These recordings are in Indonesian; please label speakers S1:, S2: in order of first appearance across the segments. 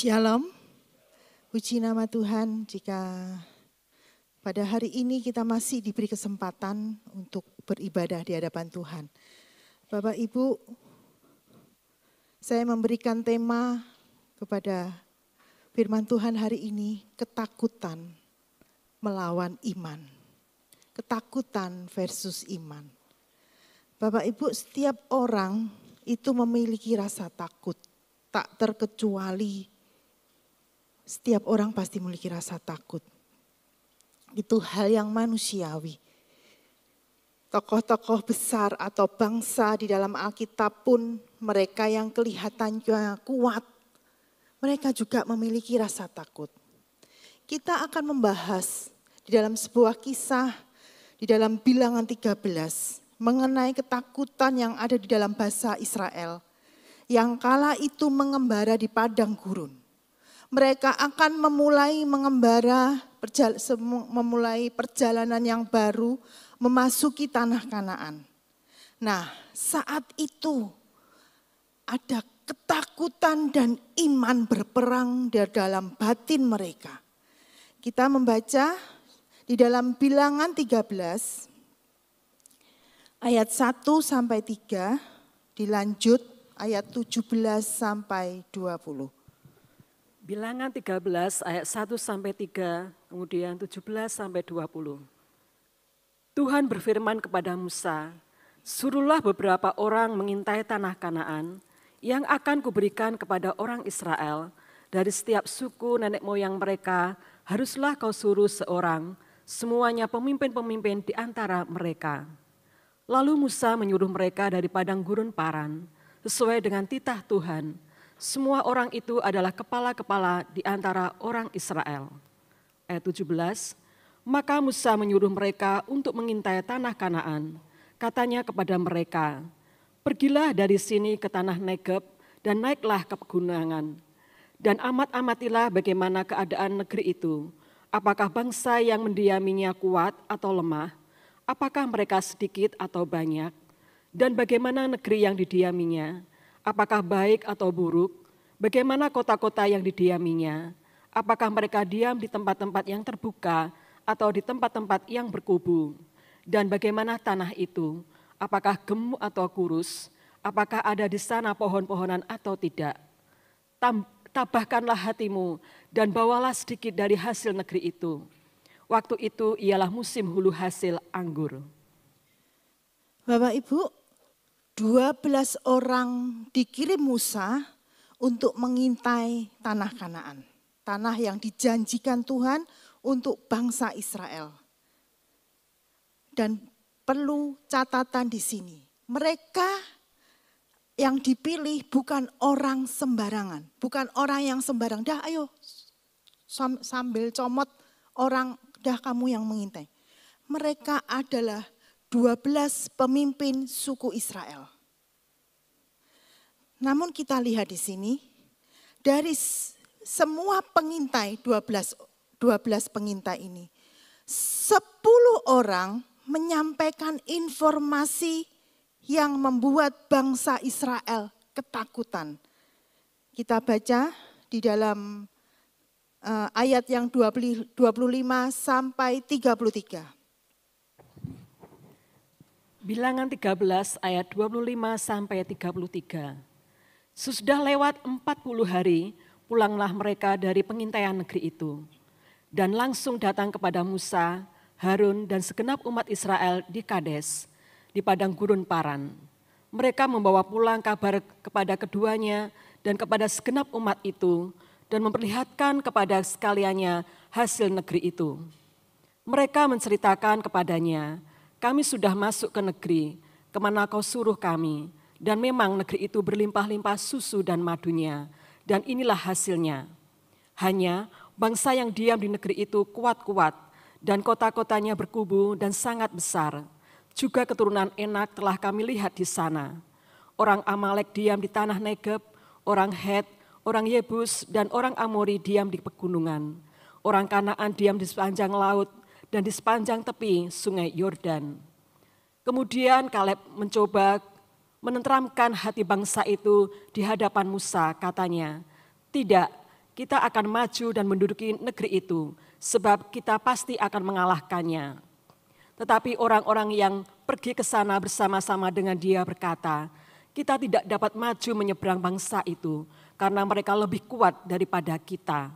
S1: Shalom, puji nama Tuhan jika pada hari ini kita masih diberi kesempatan untuk beribadah di hadapan Tuhan. Bapak Ibu, saya memberikan tema kepada firman Tuhan hari ini, ketakutan melawan iman. Ketakutan versus iman. Bapak Ibu, setiap orang itu memiliki rasa takut, tak terkecuali setiap orang pasti memiliki rasa takut. Itu hal yang manusiawi. Tokoh-tokoh besar atau bangsa di dalam Alkitab pun mereka yang kelihatannya kuat, mereka juga memiliki rasa takut. Kita akan membahas di dalam sebuah kisah di dalam Bilangan 13 mengenai ketakutan yang ada di dalam bahasa Israel yang kala itu mengembara di padang gurun. Mereka akan memulai mengembara, memulai perjalanan yang baru memasuki tanah Kanaan. Nah, saat itu ada ketakutan dan iman berperang di dalam batin mereka. Kita membaca di dalam Bilangan 13 ayat 1 sampai 3, dilanjut ayat 17 sampai 20.
S2: Bilangan 13 ayat 1 sampai 3, kemudian 17 sampai 20. Tuhan berfirman kepada Musa, "Suruhlah beberapa orang mengintai tanah Kanaan yang akan kuberikan kepada orang Israel. Dari setiap suku nenek moyang mereka haruslah kau suruh seorang, semuanya pemimpin-pemimpin di antara mereka." Lalu Musa menyuruh mereka dari padang gurun Paran, sesuai dengan titah Tuhan. Semua orang itu adalah kepala-kepala di antara orang Israel. Ayat 17, maka Musa menyuruh mereka untuk mengintai tanah Kanaan. Katanya kepada mereka, "Pergilah dari sini ke tanah Negeb dan naiklah ke pegunungan. Dan amat-amatilah bagaimana keadaan negeri itu. Apakah bangsa yang mendiaminya kuat atau lemah? Apakah mereka sedikit atau banyak? Dan bagaimana negeri yang didiaminya? Apakah baik atau buruk? Bagaimana kota-kota yang didiaminya? Apakah mereka diam di tempat-tempat yang terbuka atau di tempat-tempat yang berkubu? Dan bagaimana tanah itu? Apakah gemuk atau kurus? Apakah ada di sana pohon-pohonan atau tidak? Tabahkanlah hatimu dan bawalah sedikit dari hasil negeri itu. Waktu itu ialah musim hulu hasil anggur."
S1: Bapak Ibu, 12 orang dikirim Musa untuk mengintai tanah Kanaan. Tanah yang dijanjikan Tuhan untuk bangsa Israel. Dan perlu catatan di sini. Mereka yang dipilih bukan orang sembarangan. Bukan orang yang sembarang. Dah ayo sambil comot orang, dah kamu yang mengintai. Mereka adalah 12 pemimpin suku Israel. Namun kita lihat di sini, dari semua pengintai, 12 pengintai ini, 10 orang menyampaikan informasi yang membuat bangsa Israel ketakutan. Kita baca di dalam ayat yang 25 sampai 33.
S2: Bilangan 13 ayat 25 sampai 33. Sesudah lewat 40 hari, pulanglah mereka dari pengintaian negeri itu. Dan langsung datang kepada Musa, Harun dan segenap umat Israel di Kades, di padang gurun Paran. Mereka membawa pulang kabar kepada keduanya dan kepada segenap umat itu, dan memperlihatkan kepada sekaliannya hasil negeri itu. Mereka menceritakan kepadanya, "Kami sudah masuk ke negeri, kemana kau suruh kami, dan memang negeri itu berlimpah-limpah susu dan madunya, dan inilah hasilnya. Hanya bangsa yang diam di negeri itu kuat-kuat, dan kota-kotanya berkubu dan sangat besar. Juga keturunan Enak telah kami lihat di sana. Orang Amalek diam di tanah Negeb, orang Het, orang Yebus, dan orang Amori diam di pegunungan. Orang Kanaan diam di sepanjang laut, dan di sepanjang tepi sungai Yordan." Kemudian Kaleb mencoba menenteramkan hati bangsa itu di hadapan Musa, katanya, "Tidak, kita akan maju dan menduduki negeri itu, sebab kita pasti akan mengalahkannya. Tetapi orang-orang yang pergi ke sana bersama-sama dengan dia berkata, kita tidak dapat maju menyeberang bangsa itu, karena mereka lebih kuat daripada kita.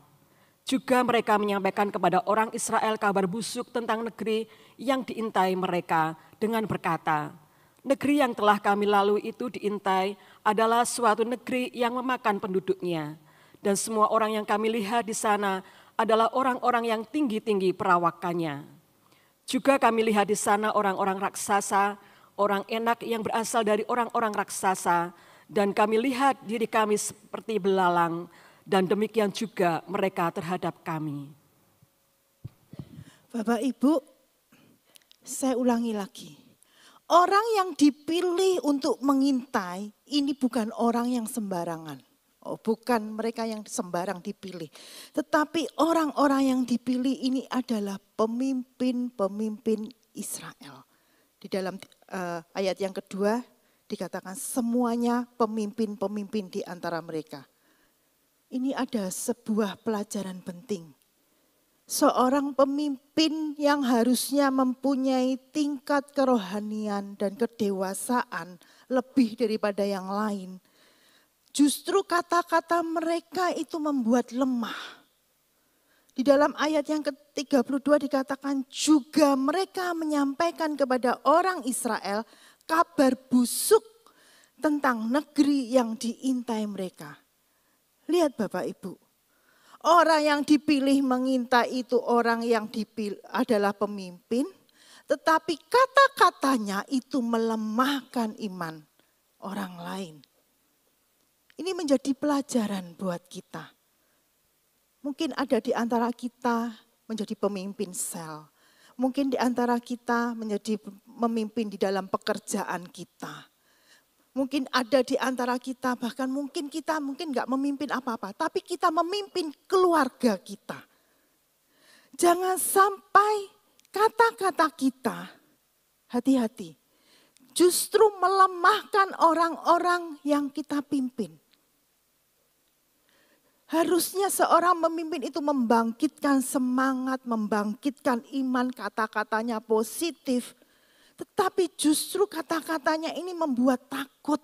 S2: Juga mereka menyampaikan kepada orang Israel kabar busuk tentang negeri yang diintai mereka dengan berkata, negeri yang telah kami lalui itu diintai adalah suatu negeri yang memakan penduduknya. Dan semua orang yang kami lihat di sana adalah orang-orang yang tinggi-tinggi perawakannya. Juga kami lihat di sana orang-orang raksasa, orang enak yang berasal dari orang-orang raksasa, dan kami lihat diri kami seperti belalang, dan demikian juga mereka terhadap kami.
S1: Bapak Ibu, saya ulangi lagi. Orang yang dipilih untuk mengintai ini bukan orang yang sembarangan. Bukan mereka yang sembarang dipilih. Tetapi orang-orang yang dipilih ini adalah pemimpin-pemimpin Israel. Di dalam ayat yang kedua dikatakan semuanya pemimpin-pemimpin di antara mereka. Ini ada sebuah pelajaran penting. Seorang pemimpin yang harusnya mempunyai tingkat kerohanian dan kedewasaan lebih daripada yang lain. Justru kata-kata mereka itu membuat lemah. Di dalam ayat yang ke-32 dikatakan juga mereka menyampaikan kepada orang Israel kabar busuk tentang negeri yang diintai mereka. Lihat Bapak Ibu, orang yang dipilih mengintai itu orang yang dipilih adalah pemimpin, tetapi kata-katanya itu melemahkan iman orang lain. Ini menjadi pelajaran buat kita. Mungkin ada di antara kita menjadi pemimpin sel. Mungkin di antara kita menjadi memimpin di dalam pekerjaan kita. Mungkin ada di antara kita, bahkan mungkin kita nggak memimpin apa-apa. Tapi kita memimpin keluarga kita. Jangan sampai kata-kata kita, hati-hati, justru melemahkan orang-orang yang kita pimpin. Harusnya seorang pemimpin itu membangkitkan semangat, membangkitkan iman, kata-katanya positif. Tetapi justru kata-katanya ini membuat takut.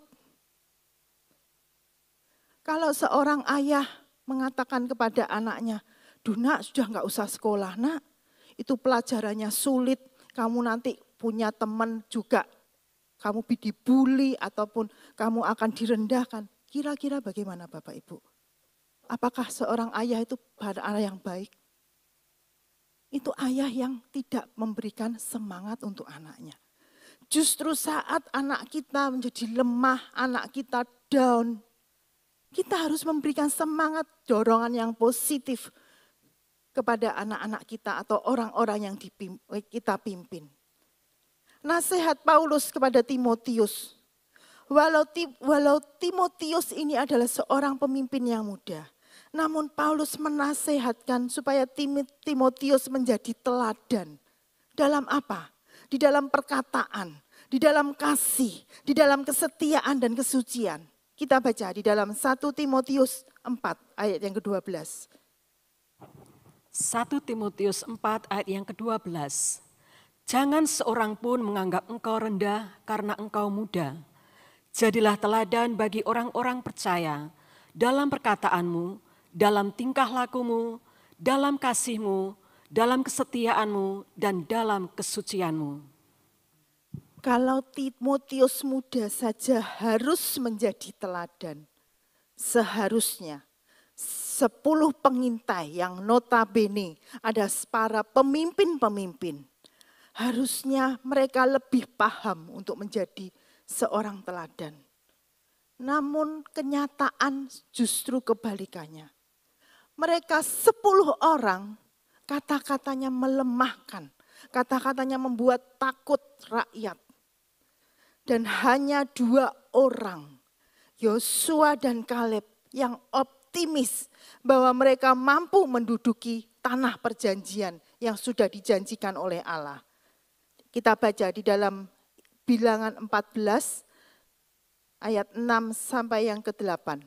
S1: Kalau seorang ayah mengatakan kepada anaknya, "Duh nak, sudah enggak usah sekolah nak, itu pelajarannya sulit, kamu nanti punya teman juga, kamu dibully ataupun kamu akan direndahkan." Kira-kira bagaimana Bapak Ibu? Apakah seorang ayah itu ayah yang baik? Itu ayah yang tidak memberikan semangat untuk anaknya. Justru saat anak kita menjadi lemah, anak kita down, kita harus memberikan semangat, dorongan yang positif kepada anak-anak kita atau orang-orang yang kita pimpin. Nasihat Paulus kepada Timotius. Walau Timotius ini adalah seorang pemimpin yang muda, namun Paulus menasehatkan supaya Timotius menjadi teladan. Dalam apa? Di dalam perkataan, di dalam kasih, di dalam kesetiaan dan kesucian. Kita baca di dalam 1 Timotius 4 ayat yang ke-12.
S2: 1 Timotius 4 ayat yang ke-12. Jangan seorang pun menganggap engkau rendah karena engkau muda. Jadilah teladan bagi orang-orang percaya dalam perkataanmu, dalam tingkah lakumu, dalam kasihmu, dalam kesetiaanmu, dan dalam kesucianmu.
S1: Kalau Timotius muda saja harus menjadi teladan, seharusnya 10 pengintai yang notabene ada para pemimpin-pemimpin, harusnya mereka lebih paham untuk menjadi seorang teladan. Namun kenyataan justru kebalikannya. Mereka 10 orang kata-katanya melemahkan, kata-katanya membuat takut rakyat. Dan hanya 2 orang, Yosua dan Kaleb, yang optimis bahwa mereka mampu menduduki tanah perjanjian yang sudah dijanjikan oleh Allah. Kita baca di dalam Bilangan 14 ayat 6 sampai yang ke-8.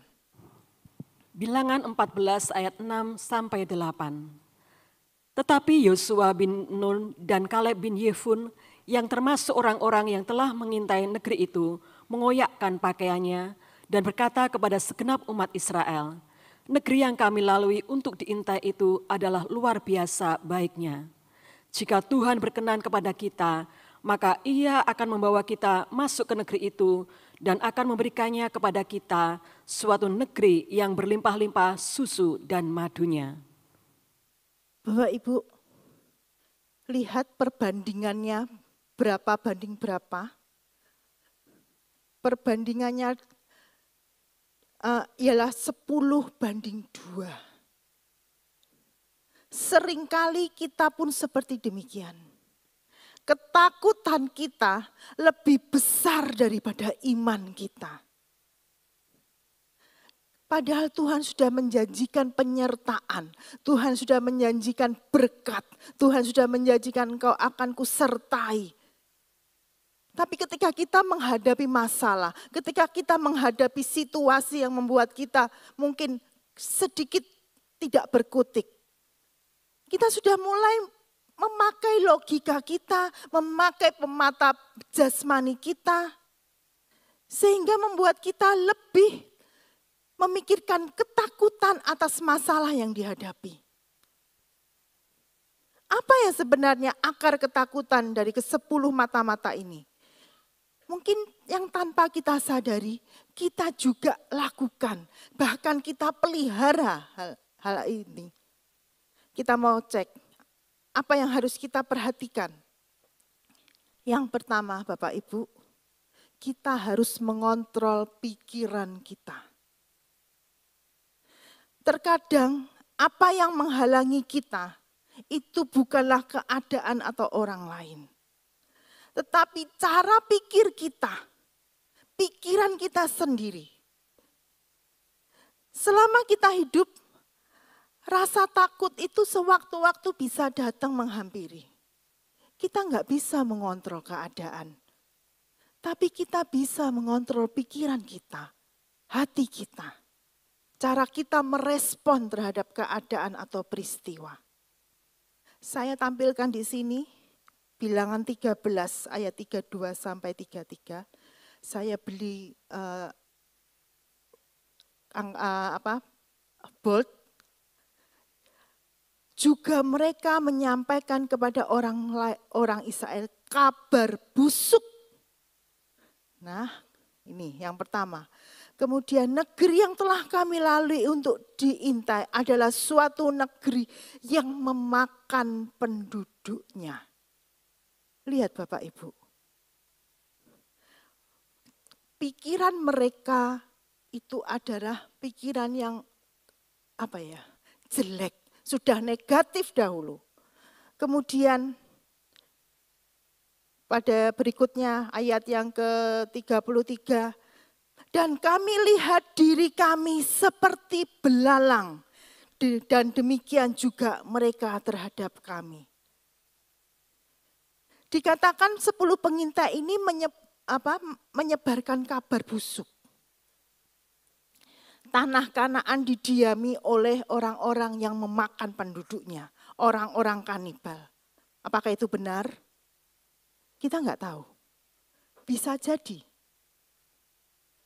S2: Bilangan 14 ayat 6 sampai 8. Tetapi Yosua bin Nun dan Kaleb bin Yefun yang termasuk orang-orang yang telah mengintai negeri itu mengoyakkan pakaiannya dan berkata kepada segenap umat Israel, negeri yang kami lalui untuk diintai itu adalah luar biasa baiknya. Jika Tuhan berkenan kepada kita, maka Ia akan membawa kita masuk ke negeri itu dan akan memberikannya kepada kita suatu negeri yang berlimpah-limpah susu dan madunya.
S1: Bapak Ibu, lihat perbandingannya berapa banding berapa. Perbandingannya ialah 10:2. Seringkali kita pun seperti demikian. Ketakutan kita lebih besar daripada iman kita. Padahal Tuhan sudah menjanjikan penyertaan, Tuhan sudah menjanjikan berkat, Tuhan sudah menjanjikan engkau akan kusertai. Tapi ketika kita menghadapi masalah, ketika kita menghadapi situasi yang membuat kita mungkin sedikit tidak berkutik, kita sudah mulai memakai logika kita, memakai pemata jasmani kita, sehingga membuat kita lebih memikirkan ketakutan atas masalah yang dihadapi. Apa yang sebenarnya akar ketakutan dari ke-10 mata-mata ini? Mungkin yang tanpa kita sadari, kita juga lakukan. Bahkan kita pelihara hal ini. Kita mau cek, apa yang harus kita perhatikan? Yang pertama Bapak Ibu, kita harus mengontrol pikiran kita. Terkadang apa yang menghalangi kita itu bukanlah keadaan atau orang lain. Tetapi cara pikir kita, pikiran kita sendiri. Selama kita hidup, rasa takut itu sewaktu-waktu bisa datang menghampiri. Kita nggak bisa mengontrol keadaan. Tapi kita bisa mengontrol pikiran kita, hati kita. Cara kita merespon terhadap keadaan atau peristiwa. Saya tampilkan di sini Bilangan 13 ayat 32 sampai 33. Saya beli bold. Juga mereka menyampaikan kepada orang Israel kabar busuk. Nah, ini yang pertama. Kemudian negeri yang telah kami lalui untuk diintai adalah suatu negeri yang memakan penduduknya. Lihat Bapak Ibu. Pikiran mereka itu adalah pikiran yang jelek, sudah negatif dahulu. Kemudian pada berikutnya ayat yang ke-33. Dan kami lihat diri kami seperti belalang. Dan demikian juga mereka terhadap kami. Dikatakan 10 pengintai ini menyebarkan kabar busuk. Tanah Kanaan didiami oleh orang-orang yang memakan penduduknya. Orang-orang kanibal. Apakah itu benar? Kita nggak tahu. Bisa jadi.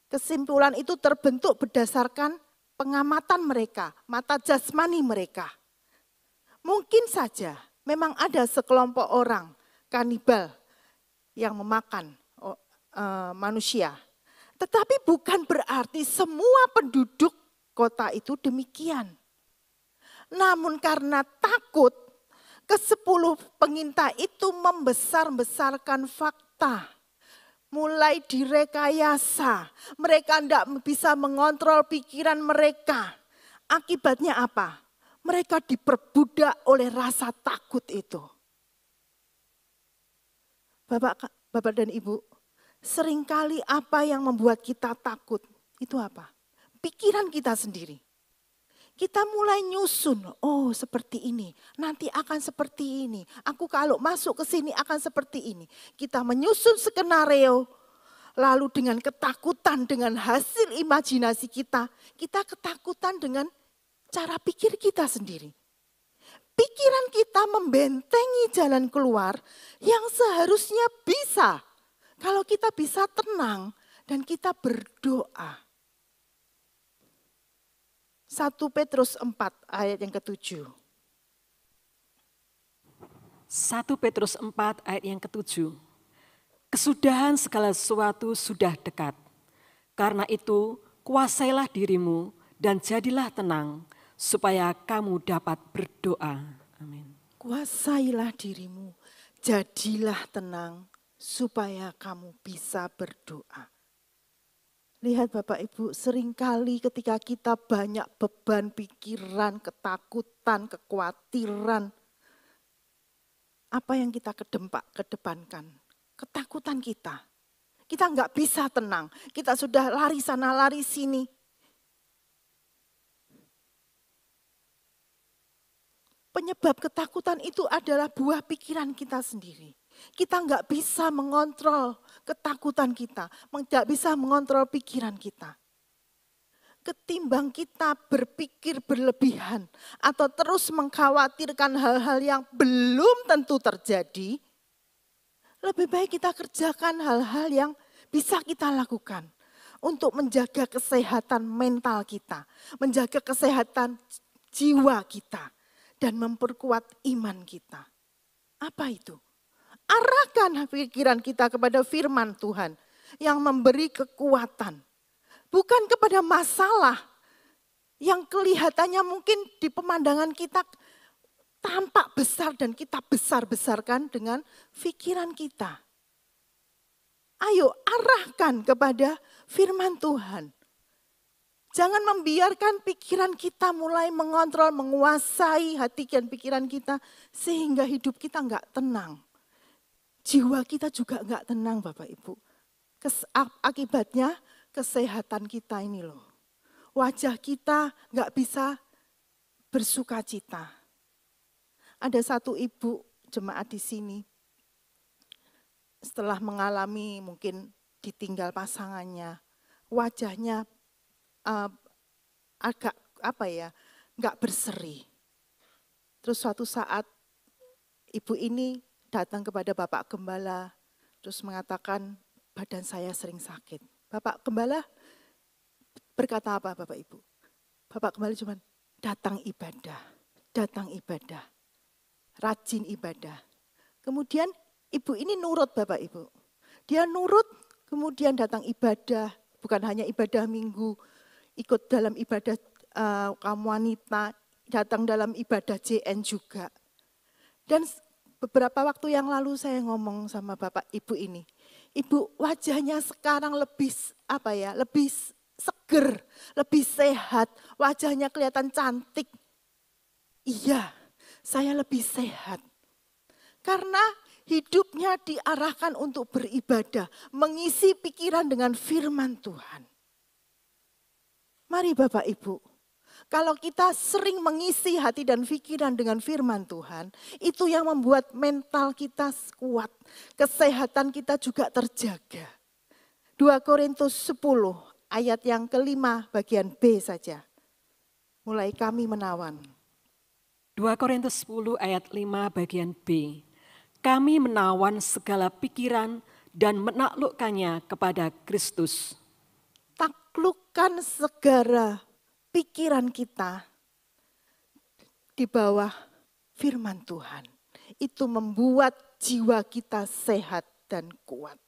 S1: Kesimpulan itu terbentuk berdasarkan pengamatan mereka, mata jasmani mereka. Mungkin saja memang ada sekelompok orang kanibal yang memakan manusia. Tetapi bukan berarti semua penduduk kota itu demikian. Namun karena takut, ke-10 pengintai itu membesar-besarkan fakta. Mulai direkayasa, mereka tidak bisa mengontrol pikiran mereka. Akibatnya apa? Mereka diperbudak oleh rasa takut itu. Bapak dan Ibu, seringkali apa yang membuat kita takut itu apa? Pikiran kita sendiri. Kita mulai nyusun, oh seperti ini, nanti akan seperti ini. Aku kalau masuk ke sini akan seperti ini. Kita menyusun skenario, Lalu dengan ketakutan, dengan hasil imajinasi kita, kita ketakutan dengan cara pikir kita sendiri. Pikiran kita membentengi jalan keluar yang seharusnya bisa. Kalau kita bisa tenang dan kita berdoa. 1 Petrus 4 ayat yang ke-7.
S2: 1 Petrus 4 ayat yang ke-7. Kesudahan segala sesuatu sudah dekat. Karena itu, kuasailah dirimu dan jadilah tenang, supaya kamu dapat berdoa. Amin.
S1: Kuasailah dirimu, jadilah tenang, supaya kamu bisa berdoa. Lihat Bapak Ibu, seringkali ketika kita banyak beban pikiran, ketakutan, kekhawatiran, apa yang kita kedepankan? Ketakutan kita. Kita nggak bisa tenang. Kita sudah lari sana, lari sini. Penyebab ketakutan itu adalah buah pikiran kita sendiri. Kita nggak bisa mengontrol ketakutan kita. Nggak bisa mengontrol pikiran kita. Ketimbang kita berpikir berlebihan atau terus mengkhawatirkan hal-hal yang belum tentu terjadi, lebih baik kita kerjakan hal-hal yang bisa kita lakukan untuk menjaga kesehatan mental kita, menjaga kesehatan jiwa kita, dan memperkuat iman kita. Apa itu? Arahkan pikiran kita kepada firman Tuhan yang memberi kekuatan. Bukan kepada masalah yang kelihatannya mungkin di pemandangan kita tampak besar dan kita besar-besarkan dengan pikiran kita. Ayo arahkan kepada firman Tuhan. Jangan membiarkan pikiran kita mulai mengontrol, menguasai hati dan pikiran kita sehingga hidup kita enggak tenang. Jiwa kita juga enggak tenang Bapak Ibu. Akibatnya kesehatan kita ini loh. Wajah kita enggak bisa bersuka cita. Ada satu ibu jemaat di sini, setelah mengalami mungkin ditinggal pasangannya, wajahnya agak nggak berseri. Terus suatu saat ibu ini datang kepada Bapak Gembala, terus mengatakan badan saya sering sakit. Bapak Gembala berkata apa Bapak Ibu? Bapak Gembala cuma datang ibadah. Rajin ibadah. Kemudian ibu ini nurut Bapak Ibu. Dia nurut kemudian datang ibadah. Bukan hanya ibadah minggu. Ikut dalam ibadah kaum wanita. Datang dalam ibadah JN juga. Dan beberapa waktu yang lalu saya ngomong sama Bapak Ibu ini. Ibu wajahnya sekarang lebih lebih seger. Lebih sehat. Wajahnya kelihatan cantik. Iya. Saya lebih sehat. Karena hidupnya diarahkan untuk beribadah. Mengisi pikiran dengan firman Tuhan. Mari Bapak Ibu. Kalau kita sering mengisi hati dan pikiran dengan firman Tuhan. Itu yang membuat mental kita kuat. Kesehatan kita juga terjaga. 2 Korintus 10 ayat yang ke-5 bagian B saja. Mulai kami menawan.
S2: 2 Korintus 10 ayat 5 bagian B. Kami menawan segala pikiran dan menaklukkannya kepada Kristus.
S1: Taklukkan segala pikiran kita di bawah firman Tuhan. Itu membuat jiwa kita sehat dan kuat.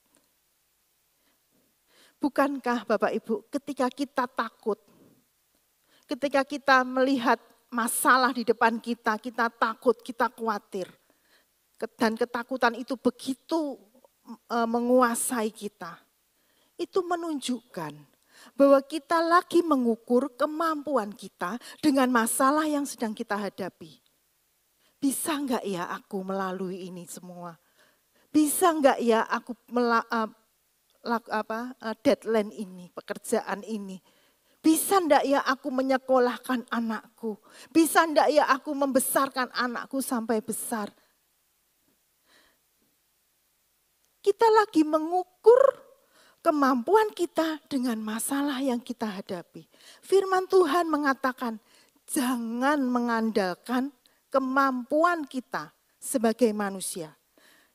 S1: Bukankah Bapak Ibu ketika kita takut, ketika kita melihat masalah di depan kita takut, kita khawatir. Dan ketakutan itu begitu menguasai kita. Itu menunjukkan bahwa kita lagi mengukur kemampuan kita dengan masalah yang sedang kita hadapi. Bisa enggak ya aku melalui ini semua? Bisa enggak ya aku deadline ini, pekerjaan ini? Bisa enggak ya aku menyekolahkan anakku? Bisa enggak ya aku membesarkan anakku sampai besar? Kita lagi mengukur kemampuan kita dengan masalah yang kita hadapi. Firman Tuhan mengatakan, jangan mengandalkan kemampuan kita sebagai manusia.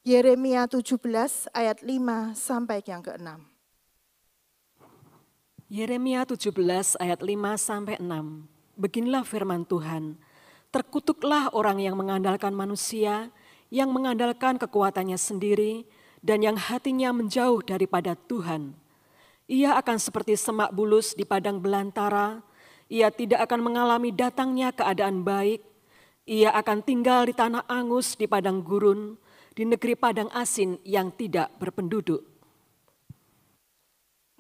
S1: Yeremia 17 ayat 5 sampai yang ke-6.
S2: Yeremia 17 ayat 5 sampai 6. Beginilah firman Tuhan, terkutuklah orang yang mengandalkan manusia, yang mengandalkan kekuatannya sendiri, dan yang hatinya menjauh daripada Tuhan. Ia akan seperti semak bulus di padang belantara, ia tidak akan mengalami datangnya keadaan baik, ia akan tinggal di tanah angus di padang gurun, di negeri padang asin yang tidak berpenduduk.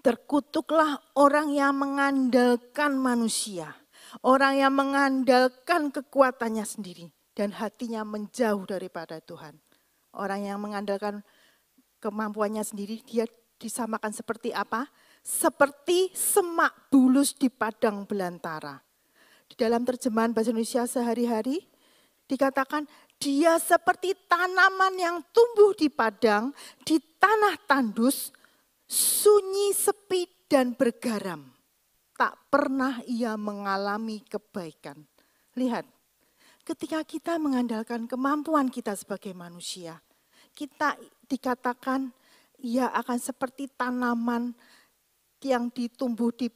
S1: Terkutuklah orang yang mengandalkan manusia, orang yang mengandalkan kekuatannya sendiri dan hatinya menjauh daripada Tuhan. Orang yang mengandalkan kemampuannya sendiri, dia disamakan seperti apa? Seperti semak bulus di padang belantara. Di dalam terjemahan bahasa Indonesia sehari-hari dikatakan dia seperti tanaman yang tumbuh di padang, di tanah tandus, sunyi, sepi, dan bergaram. Tak pernah ia mengalami kebaikan. Lihat, ketika kita mengandalkan kemampuan kita sebagai manusia, kita dikatakan ia akan seperti tanaman yang ditumbuh di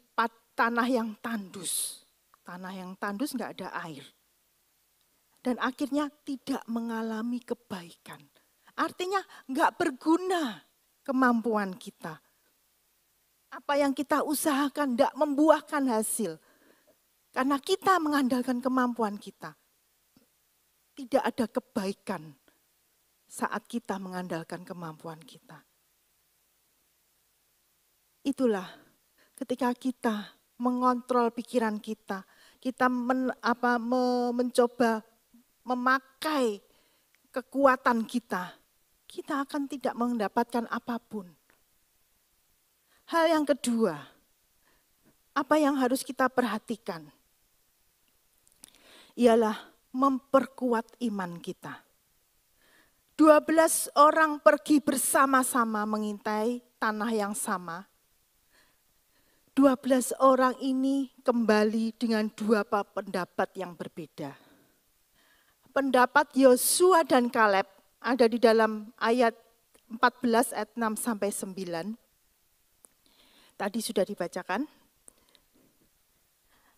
S1: tanah yang tandus. Tanah yang tandus enggak ada air. Dan akhirnya tidak mengalami kebaikan. Artinya enggak berguna kemampuan kita. Apa yang kita usahakan tidak membuahkan hasil. Karena kita mengandalkan kemampuan kita. Tidak ada kebaikan saat kita mengandalkan kemampuan kita. Itulah ketika kita mengontrol pikiran kita. Kita mencoba memakai kekuatan kita. Kita akan tidak mendapatkan apapun. Hal yang kedua, apa yang harus kita perhatikan? Ialah memperkuat iman kita. 12 orang pergi bersama-sama mengintai tanah yang sama. 12 orang ini kembali dengan dua pendapat yang berbeda. Pendapat Yosua dan Kaleb ada di dalam ayat 14 ayat 6 sampai 9. Tadi sudah dibacakan.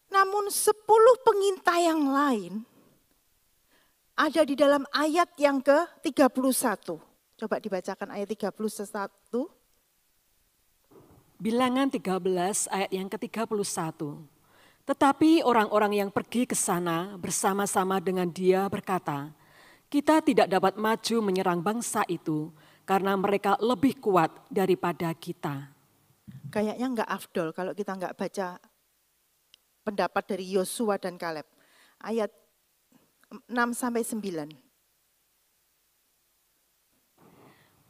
S1: Namun 10 pengintai yang lain ada di dalam ayat yang ke-31. Coba dibacakan ayat 31.
S2: Bilangan 13 ayat yang ke-31. Tetapi orang-orang yang pergi ke sana bersama-sama dengan dia berkata, kita tidak dapat maju menyerang bangsa itu karena mereka lebih kuat daripada kita.
S1: Kayaknya enggak afdol kalau kita enggak baca pendapat dari Yosua dan Kaleb. Ayat 6-9.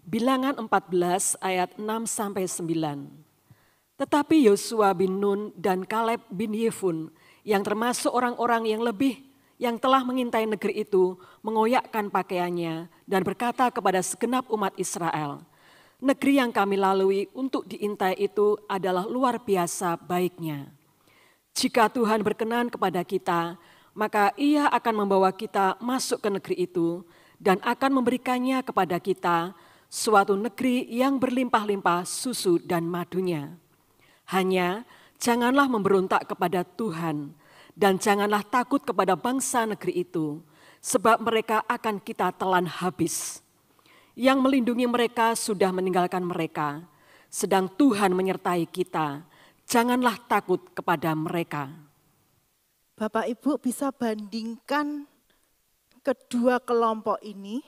S2: Bilangan 14 ayat 6-9. Tetapi Yosua bin Nun dan Kaleb bin Yefun yang termasuk orang-orang yang telah mengintai negeri itu mengoyakkan pakaiannya dan berkata kepada segenap umat Israel, negeri yang kami lalui untuk diintai itu adalah luar biasa baiknya. Jika Tuhan berkenan kepada kita, maka Ia akan membawa kita masuk ke negeri itu dan akan memberikannya kepada kita, suatu negeri yang berlimpah-limpah susu dan madunya. Hanya janganlah memberontak kepada Tuhan dan janganlah takut kepada bangsa negeri itu, sebab mereka akan kita telan habis. Yang melindungi mereka sudah meninggalkan mereka, sedang Tuhan menyertai kita. Janganlah takut kepada mereka.
S1: Bapak Ibu bisa bandingkan kedua kelompok ini,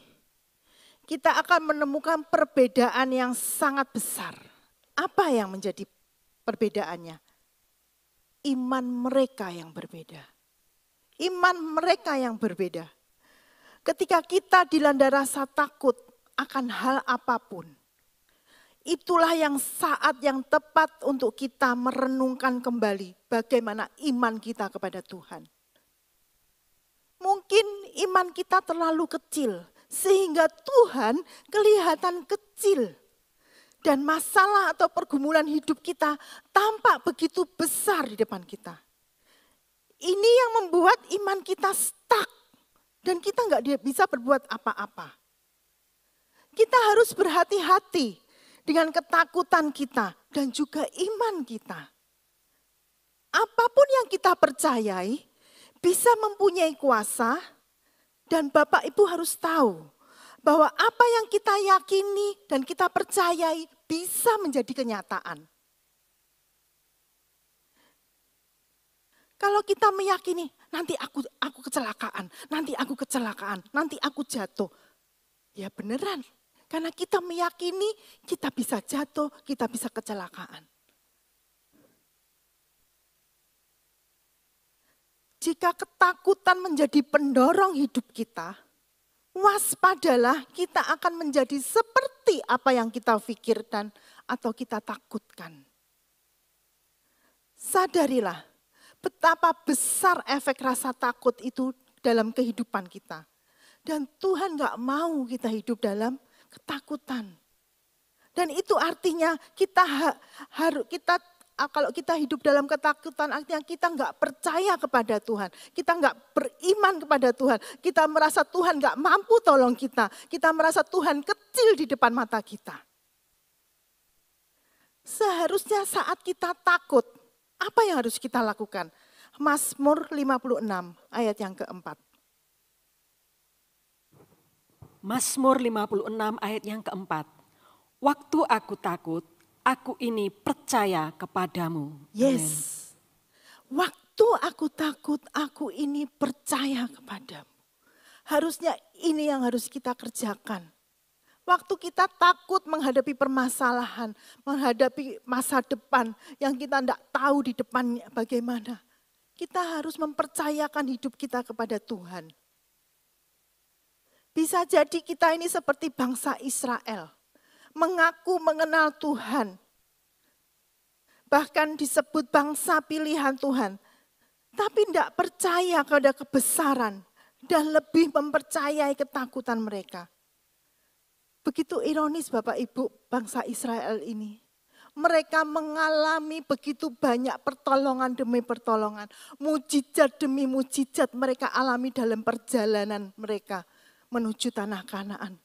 S1: kita akan menemukan perbedaan yang sangat besar. Apa yang menjadi perbedaannya? Iman mereka yang berbeda. Iman mereka yang berbeda. Ketika kita dilanda rasa takut akan hal apapun, itulah yang saat yang tepat untuk kita merenungkan kembali bagaimana iman kita kepada Tuhan. Mungkin iman kita terlalu kecil sehingga Tuhan kelihatan kecil. dan masalah atau pergumulan hidup kita tampak begitu besar di depan kita. Ini yang membuat iman kita stuck dan kita nggak bisa berbuat apa-apa. Kita harus berhati-hati dengan ketakutan kita dan juga iman kita. Apapun yang kita percayai bisa mempunyai kuasa dan Bapak Ibu harus tahu bahwa apa yang kita yakini dan kita percayai bisa menjadi kenyataan. Kalau kita meyakini, nanti aku kecelakaan, nanti aku jatuh. Ya beneran, karena kita meyakini kita bisa jatuh, kita bisa kecelakaan. Jika ketakutan menjadi pendorong hidup kita, waspadalah, kita akan menjadi seperti apa yang kita pikirkan atau kita takutkan. Sadarilah betapa besar efek rasa takut itu dalam kehidupan kita. Dan Tuhan gak mau kita hidup dalam ketakutan. Dan itu artinya kalau kita hidup dalam ketakutan, artinya kita nggak percaya kepada Tuhan. Kita nggak beriman kepada Tuhan. Kita merasa Tuhan nggak mampu tolong kita. Kita merasa Tuhan kecil di depan mata kita. Seharusnya saat kita takut, apa yang harus kita lakukan? Mazmur 56 ayat yang keempat.
S2: Mazmur 56 ayat yang keempat. Waktu aku takut, aku ini percaya kepadamu.
S1: Yes. Waktu aku takut, aku ini percaya kepadamu. Harusnya ini yang harus kita kerjakan. Waktu kita takut menghadapi permasalahan, menghadapi masa depan yang kita tidak tahu di depannya bagaimana. Kita harus mempercayakan hidup kita kepada Tuhan. Bisa jadi kita ini seperti bangsa Israel. Mengaku mengenal Tuhan. Bahkan disebut bangsa pilihan Tuhan. Tapi tidak percaya kepada kebesaran dan lebih mempercayai ketakutan mereka. Begitu ironis Bapak Ibu bangsa Israel ini. Mereka mengalami begitu banyak pertolongan demi pertolongan. Mujizat demi mujizat mereka alami dalam perjalanan mereka menuju tanah Kanaan.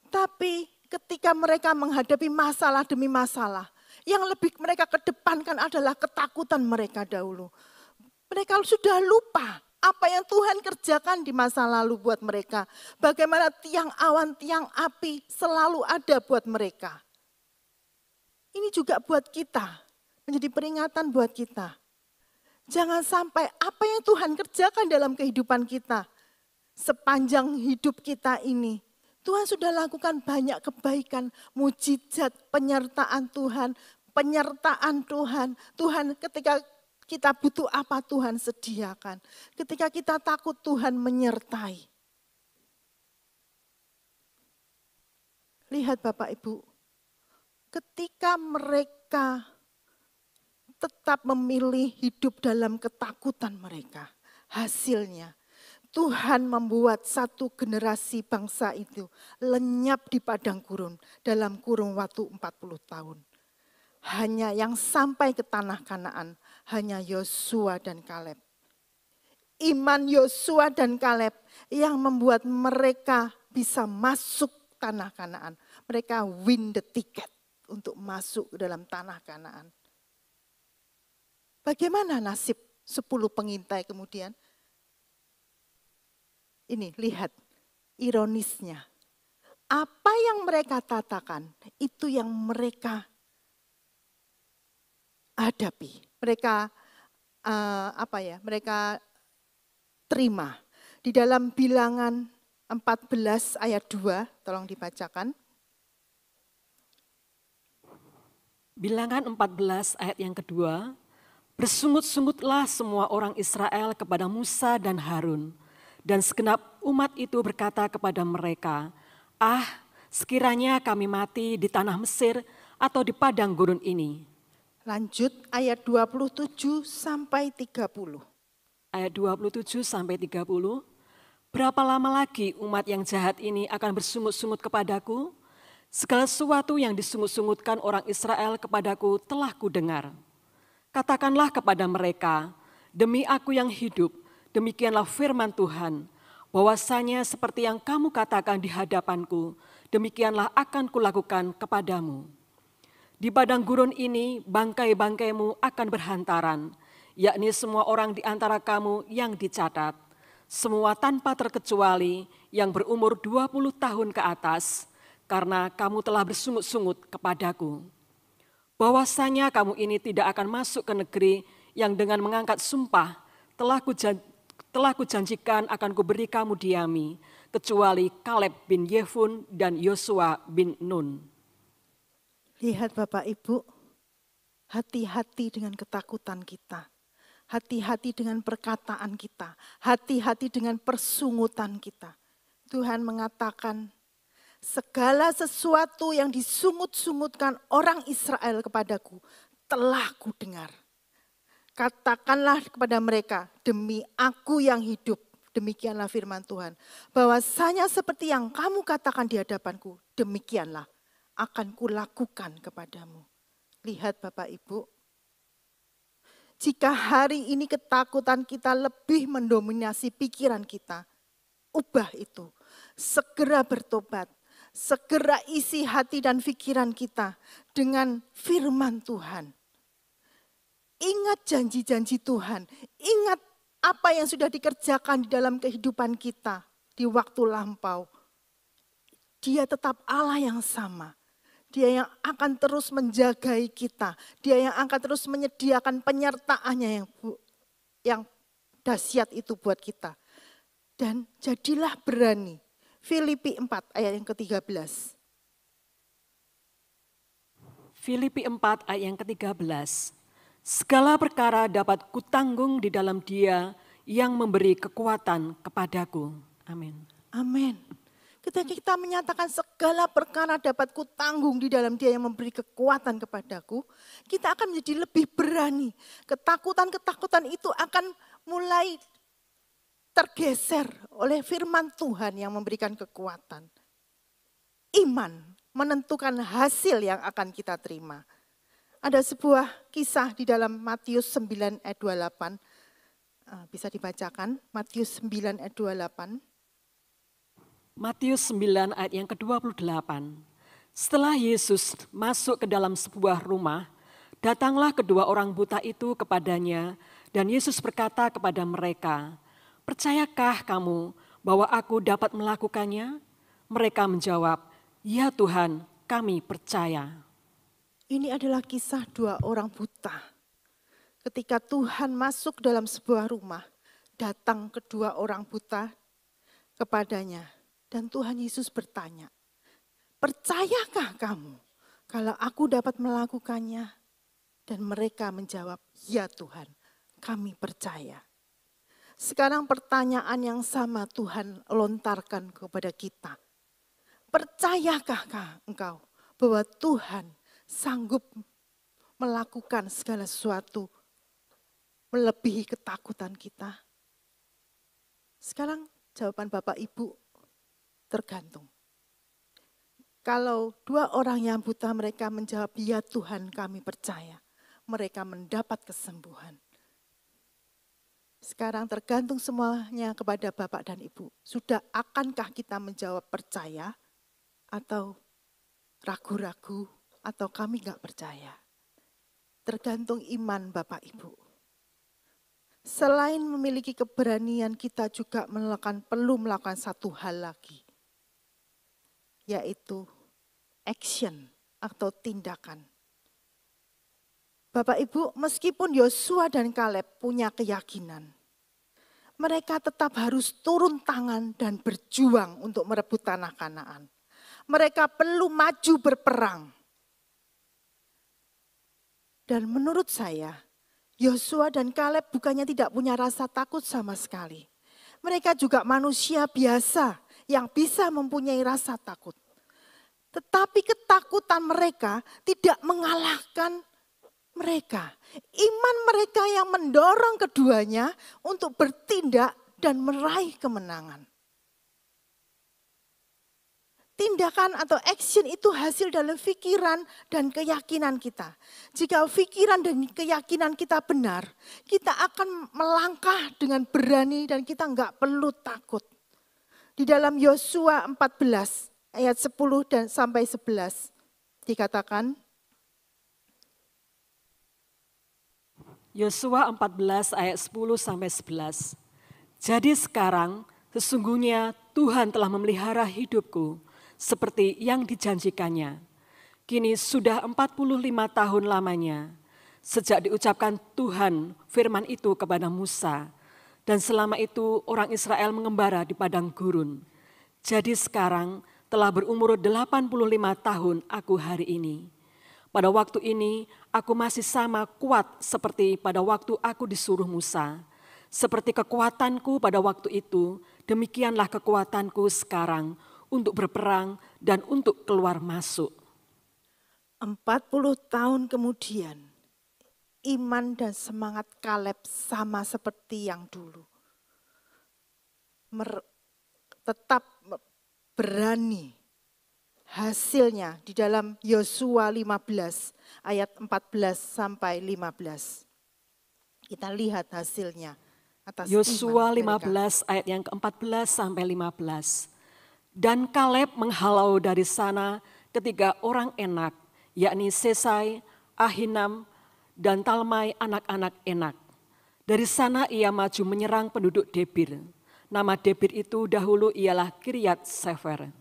S1: Tapi ketika mereka menghadapi masalah demi masalah, yang lebih mereka kedepankan adalah ketakutan mereka dahulu. Mereka sudah lupa apa yang Tuhan kerjakan di masa lalu buat mereka. Bagaimana tiang awan, tiang api selalu ada buat mereka. Ini juga buat kita, menjadi peringatan buat kita. Jangan sampai apa yang Tuhan kerjakan dalam kehidupan kita, sepanjang hidup kita ini, Tuhan sudah lakukan banyak kebaikan, mujizat, penyertaan Tuhan, Tuhan ketika kita butuh apa Tuhan sediakan. Ketika kita takut Tuhan menyertai. Lihat Bapak Ibu, ketika mereka tetap memilih hidup dalam ketakutan mereka, hasilnya Tuhan membuat satu generasi bangsa itu lenyap di padang gurun dalam kurun waktu 40 tahun. Hanya yang sampai ke tanah Kanaan, hanya Yosua dan Kaleb. Iman Yosua dan Kaleb yang membuat mereka bisa masuk tanah Kanaan. Mereka win the ticket untuk masuk ke dalam tanah Kanaan. Bagaimana nasib 10 pengintai kemudian? Ini lihat ironisnya. Apa yang mereka katakan itu yang mereka hadapi. Mereka mereka terima. Di dalam Bilangan 14 ayat 2, tolong dibacakan.
S2: Bilangan 14 ayat yang kedua. Bersungut-sungutlah semua orang Israel kepada Musa dan Harun. Dan segenap umat itu berkata kepada mereka, sekiranya kami mati di tanah Mesir atau di padang gurun ini.
S1: Lanjut ayat 27 sampai 30.
S2: Ayat 27 sampai 30. Berapa lama lagi umat yang jahat ini akan bersungut-sungut kepadaku? Segala sesuatu yang disungut-sungutkan orang Israel kepadaku telah kudengar. Katakanlah kepada mereka, demi aku yang hidup, demikianlah firman Tuhan, bahwasanya seperti yang kamu katakan di hadapanku, demikianlah akan kulakukan kepadamu. Di padang gurun ini bangkai-bangkaimu akan berhantaran, yakni semua orang di antara kamu yang dicatat, semua tanpa terkecuali yang berumur 20 tahun ke atas, karena kamu telah bersungut-sungut kepadaku. Bahwasanya kamu ini tidak akan masuk ke negeri yang dengan mengangkat sumpah telah kujanjikan akan kuberi kamu diami, kecuali Kaleb bin Yefun dan Yosua bin Nun.
S1: Lihat Bapak Ibu, hati-hati dengan ketakutan kita. Hati-hati dengan perkataan kita. Hati-hati dengan persungutan kita. Tuhan mengatakan, segala sesuatu yang disungut-sungutkan orang Israel kepadaku telah kudengar. Katakanlah kepada mereka, demi aku yang hidup, demikianlah firman Tuhan. Bahwasanya seperti yang kamu katakan di hadapanku, demikianlah akan kulakukan kepadamu. Lihat Bapak Ibu, jika hari ini ketakutan kita lebih mendominasi pikiran kita, ubah itu. Segera bertobat, segera isi hati dan pikiran kita dengan firman Tuhan. Ingat janji-janji Tuhan, ingat apa yang sudah dikerjakan di dalam kehidupan kita di waktu lampau. Dia tetap Allah yang sama. Dia yang akan terus menjagai kita. Dia yang akan terus menyediakan penyertaannya yang dahsyat itu buat kita. Dan jadilah berani. Filipi 4 ayat yang ke-13.
S2: Filipi 4 ayat yang ke-13. Segala perkara dapat kutanggung di dalam Dia yang memberi kekuatan kepadaku. Amin.
S1: Amin. Ketika kita menyatakan segala perkara dapat kutanggung di dalam Dia yang memberi kekuatan kepadaku, kita akan menjadi lebih berani. Ketakutan-ketakutan itu akan mulai tergeser oleh firman Tuhan yang memberikan kekuatan. Iman menentukan hasil yang akan kita terima. Ada sebuah kisah di dalam Matius 9 ayat 28. Bisa dibacakan, Matius 9 ayat 28.
S2: Matius 9 ayat yang ke-28. Setelah Yesus masuk ke dalam sebuah rumah, datanglah kedua orang buta itu kepadanya dan Yesus berkata kepada mereka, "Percayakah kamu bahwa aku dapat melakukannya?" Mereka menjawab, "Ya Tuhan, kami percaya."
S1: Ini adalah kisah dua orang buta. Ketika Tuhan masuk dalam sebuah rumah, datang kedua orang buta kepadanya. Dan Tuhan Yesus bertanya, "Percayakah kamu kalau aku dapat melakukannya?" Dan mereka menjawab, "Ya Tuhan, kami percaya." Sekarang pertanyaan yang sama Tuhan lontarkan kepada kita. Percayakah engkau bahwa Tuhan sanggup melakukan segala sesuatu melebihi ketakutan kita? Sekarang jawaban Bapak Ibu tergantung. Kalau dua orang yang buta mereka menjawab, "Ya Tuhan kami percaya," mereka mendapat kesembuhan. Sekarang tergantung semuanya kepada Bapak dan Ibu. Sudah akankah kita menjawab percaya atau ragu-ragu atau kami enggak percaya? Tergantung iman Bapak Ibu. Selain memiliki keberanian, kita juga perlu melakukan satu hal lagi, yaitu action atau tindakan. Bapak Ibu, meskipun Yosua dan Kaleb punya keyakinan, mereka tetap harus turun tangan dan berjuang untuk merebut tanah Kanaan. Mereka perlu maju berperang. Dan menurut saya, Yosua dan Kaleb bukannya tidak punya rasa takut sama sekali. Mereka juga manusia biasa yang bisa mempunyai rasa takut. Tetapi ketakutan mereka tidak mengalahkan mereka. Iman mereka yang mendorong keduanya untuk bertindak dan meraih kemenangan. tindakan atau action itu hasil dari pikiran dan keyakinan kita. Jika pikiran dan keyakinan kita benar, kita akan melangkah dengan berani dan kita enggak perlu takut. Di dalam Yosua 14 ayat 10 dan sampai 11 dikatakan,
S2: Yosua 14 ayat 10 sampai 11. Jadi sekarang sesungguhnya Tuhan telah memelihara hidupku seperti yang dijanjikannya. Kini sudah 45 tahun lamanya sejak diucapkan Tuhan firman itu kepada Musa. Dan selama itu orang Israel mengembara di padang gurun. Jadi sekarang telah berumur 85 tahun aku hari ini. Pada waktu ini aku masih sama kuat seperti pada waktu aku disuruh Musa. Seperti kekuatanku pada waktu itu, demikianlah kekuatanku sekarang untuk berperang dan untuk keluar masuk.
S1: 40 tahun kemudian, iman dan semangat Kaleb sama seperti yang dulu. Tetap berani. Hasilnya di dalam Yosua 15 ayat 14 sampai 15. Kita lihat hasilnya atas
S2: Yosua
S1: iman mereka.
S2: 15 ayat yang ke-14 sampai 15. Dan Kaleb menghalau dari sana ketiga orang Enak, yakni Sesai, Ahinam, dan Talmai anak-anak Enak. Dari sana ia maju menyerang penduduk Debir. Nama Debir itu dahulu ialah Kiryat Sefer.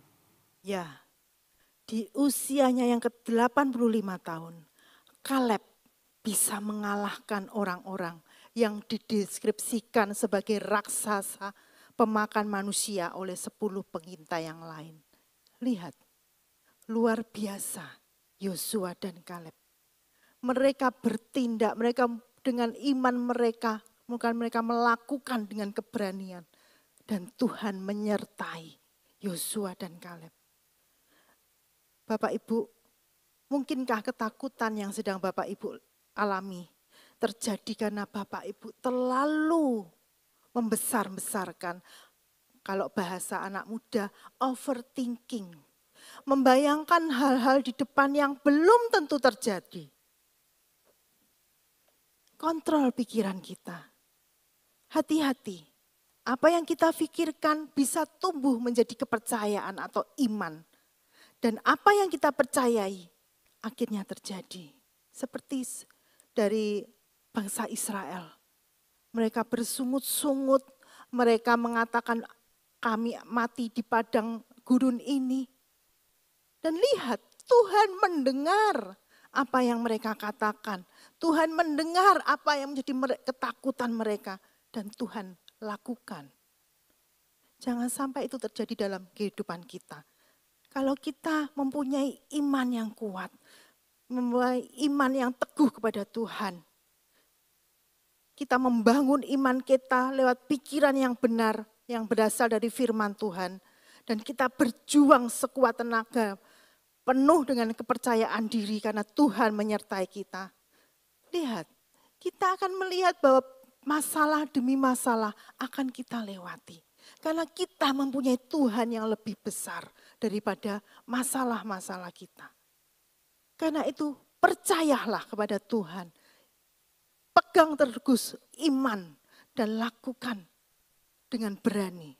S1: Ya, di usianya yang ke-85 tahun, Kaleb bisa mengalahkan orang-orang yang dideskripsikan sebagai raksasa pemakan manusia oleh 10 pengintai yang lain. Lihat, luar biasa Yosua dan Kaleb. Mereka bertindak, mereka dengan iman mereka, mereka melakukan dengan keberanian. Dan Tuhan menyertai Yosua dan Kaleb. Bapak Ibu, mungkinkah ketakutan yang sedang Bapak Ibu alami terjadi karena Bapak Ibu terlalu membesar-besarkan, kalau bahasa anak muda, overthinking. Membayangkan hal-hal di depan yang belum tentu terjadi. Kontrol pikiran kita. Hati-hati. Apa yang kita pikirkan bisa tumbuh menjadi kepercayaan atau iman. Dan apa yang kita percayai akhirnya terjadi. Seperti dari bangsa Israel. Mereka bersungut-sungut, mereka mengatakan kami mati di padang gurun ini. Dan lihat, Tuhan mendengar apa yang mereka katakan. Tuhan mendengar apa yang menjadi ketakutan mereka. Dan Tuhan lakukan. Jangan sampai itu terjadi dalam kehidupan kita. Kalau kita mempunyai iman yang kuat, mempunyai iman yang teguh kepada Tuhan, kita membangun iman kita lewat pikiran yang benar, yang berasal dari firman Tuhan. Dan kita berjuang sekuat tenaga, penuh dengan kepercayaan diri karena Tuhan menyertai kita. Lihat, kita akan melihat bahwa masalah demi masalah akan kita lewati. Karena kita mempunyai Tuhan yang lebih besar daripada masalah-masalah kita. Karena itu percayalah kepada Tuhan. Pegang teguh iman dan lakukan dengan berani.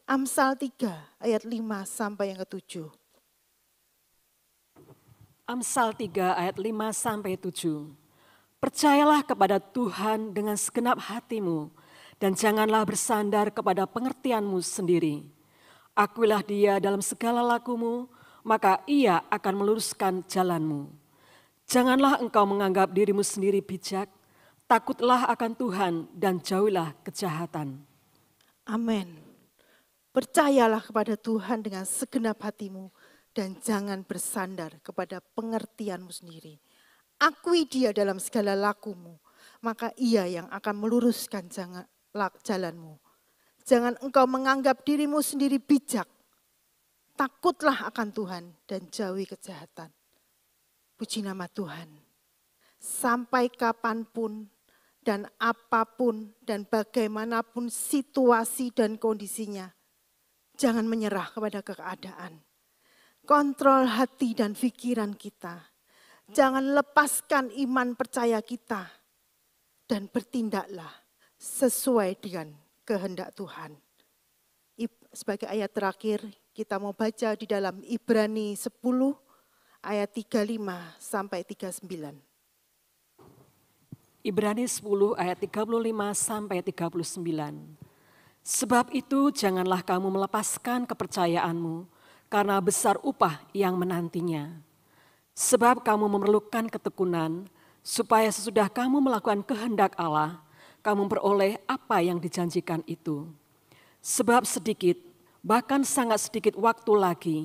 S1: Amsal 3 ayat 5 sampai yang ke-7.
S2: Amsal 3 ayat 5 sampai 7. Percayalah kepada Tuhan dengan segenap hatimu dan janganlah bersandar kepada pengertianmu sendiri. Akuilah Dia dalam segala lakumu, maka Ia akan meluruskan jalanmu. Janganlah engkau menganggap dirimu sendiri bijak, takutlah akan Tuhan dan jauhilah kejahatan.
S1: Amin. Percayalah kepada Tuhan dengan segenap hatimu dan jangan bersandar kepada pengertianmu sendiri. Akui Dia dalam segala lakumu, maka Ia yang akan meluruskan jalanmu. Jangan engkau menganggap dirimu sendiri bijak. Takutlah akan Tuhan dan jauhi kejahatan. Puji nama Tuhan. Sampai kapanpun dan apapun dan bagaimanapun situasi dan kondisinya, jangan menyerah kepada keadaan. Kontrol hati dan pikiran kita. Jangan lepaskan iman percaya kita. Dan bertindaklah sesuai dengan kehendak Tuhan. Sebagai ayat terakhir, kita mau baca di dalam Ibrani 10 ayat 35 sampai 39.
S2: Ibrani 10 ayat 35 sampai 39. Sebab itu janganlah kamu melepaskan kepercayaanmu, karena besar upah yang menantinya. Sebab kamu memerlukan ketekunan, supaya sesudah kamu melakukan kehendak Allah, kamu memperoleh apa yang dijanjikan itu. Sebab sedikit, bahkan sangat sedikit waktu lagi,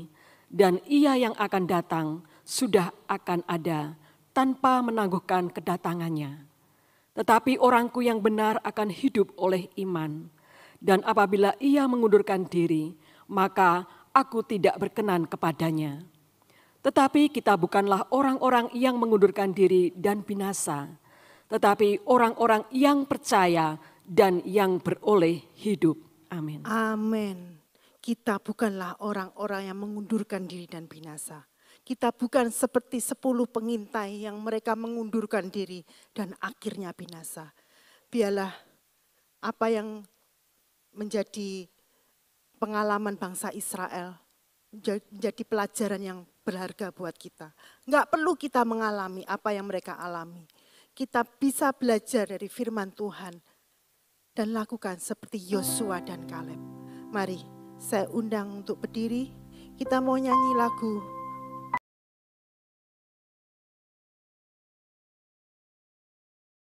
S2: dan Ia yang akan datang sudah akan ada, tanpa menangguhkan kedatangannya. Tetapi orangku yang benar akan hidup oleh iman. Dan apabila ia mengundurkan diri, maka aku tidak berkenan kepadanya. Tetapi kita bukanlah orang-orang yang mengundurkan diri dan binasa, tetapi orang-orang yang percaya dan yang beroleh hidup. Amin.
S1: Amin. Kita bukanlah orang-orang yang mengundurkan diri dan binasa. Kita bukan seperti 10 pengintai yang mereka mengundurkan diri dan akhirnya binasa. Biarlah apa yang menjadi pengalaman bangsa Israel, menjadi pelajaran yang berharga buat kita. Enggak perlu kita mengalami apa yang mereka alami. Kita bisa belajar dari firman Tuhan dan lakukan seperti Yosua dan Kaleb. Mari saya undang untuk berdiri, kita mau nyanyi lagu